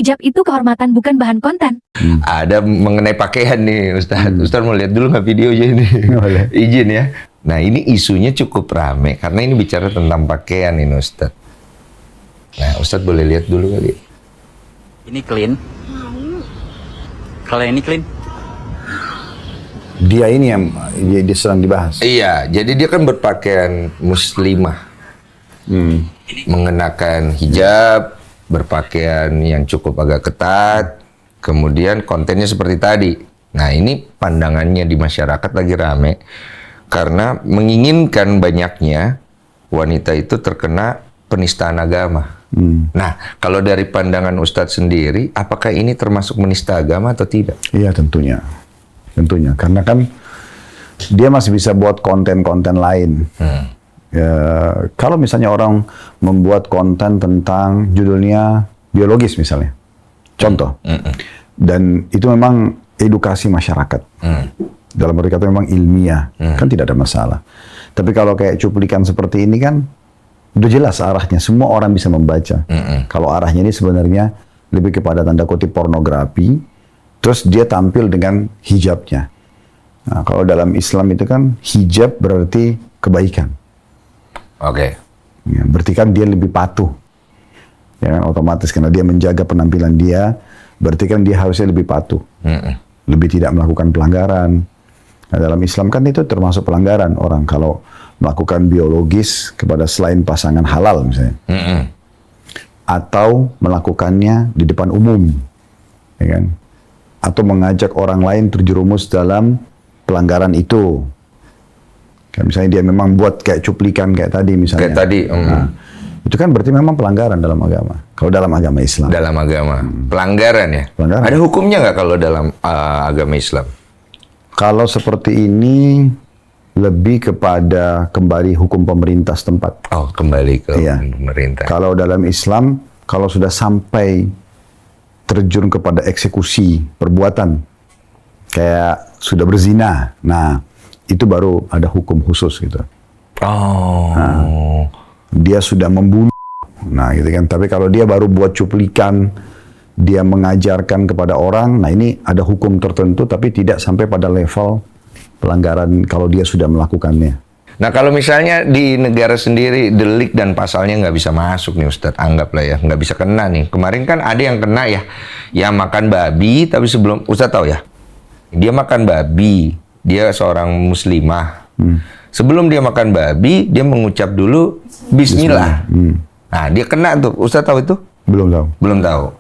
hijab itu kehormatan bukan bahan konten. Ada mengenai pakaian nih Ustadz. Ustadz mau lihat dulu nggak videonya ini? Boleh. Izin ya. Nah ini isunya cukup rame karena ini bicara tentang pakaian ini Ustadz. Nah Ustadz boleh lihat dulu kali. Ini clean. Kalau ini clean. Dia ini yang dia sedang dibahas. Iya, jadi dia kan berpakaian muslimah. Mengenakan hijab, berpakaian yang cukup agak ketat, kemudian kontennya seperti tadi. Nah ini pandangannya di masyarakat lagi rame karena menginginkan banyaknya wanita itu terkena penistaan agama. Nah kalau dari pandangan Ustadz sendiri, apakah ini termasuk menista agama atau tidak? Iya tentunya, karena kan dia masih bisa buat konten-konten lain. Ya, kalau misalnya orang membuat konten tentang judulnya biologis misalnya, contoh, dan itu memang edukasi masyarakat, dalam arti kata memang ilmiah, kan tidak ada masalah. Tapi kalau kayak cuplikan seperti ini kan, udah jelas arahnya, semua orang bisa membaca. Kalau arahnya ini sebenarnya lebih kepada tanda kutip pornografi, terus dia tampil dengan hijabnya. Nah, kalau dalam Islam itu kan hijab berarti kebaikan. Oke. Ya, berarti kan dia lebih patuh, ya kan, otomatis karena dia menjaga penampilan dia, berarti kan dia harusnya lebih patuh, lebih tidak melakukan pelanggaran. Nah, dalam Islam kan itu termasuk pelanggaran orang kalau melakukan biologis kepada selain pasangan halal misalnya, atau melakukannya di depan umum, ya kan, atau mengajak orang lain terjerumus dalam pelanggaran itu. Kayak misalnya dia memang buat kayak cuplikan kayak tadi misalnya. Kayak tadi. Nah, itu kan berarti memang pelanggaran dalam agama. Kalau dalam agama Islam. Dalam agama. Pelanggaran ya? Pelanggaran. Ada hukumnya nggak kalau dalam agama Islam? Kalau seperti ini lebih kepada kembali hukum pemerintah setempat. Oh, kembali ke Iya. pemerintah. Kalau dalam Islam, kalau sudah sampai terjun kepada eksekusi perbuatan, kayak sudah berzina, nah itu baru ada hukum khusus gitu. Oh. Nah, dia sudah membunuh, nah gitu kan. Tapi kalau dia baru buat cuplikan, dia mengajarkan kepada orang, nah ini ada hukum tertentu, tapi tidak sampai pada level pelanggaran kalau dia sudah melakukannya. Nah kalau misalnya di negara sendiri delik dan pasalnya nggak bisa masuk nih Ustadz, anggaplah ya nggak bisa kena nih. Kemarin kan ada yang kena ya, yang makan babi, tapi sebelum Ustadz tahu ya, dia makan babi, dia seorang muslimah. Sebelum dia makan babi, dia mengucap dulu Bismillah. Nah dia kena tuh, Ustadz tahu itu? Belum tahu. Belum tahu.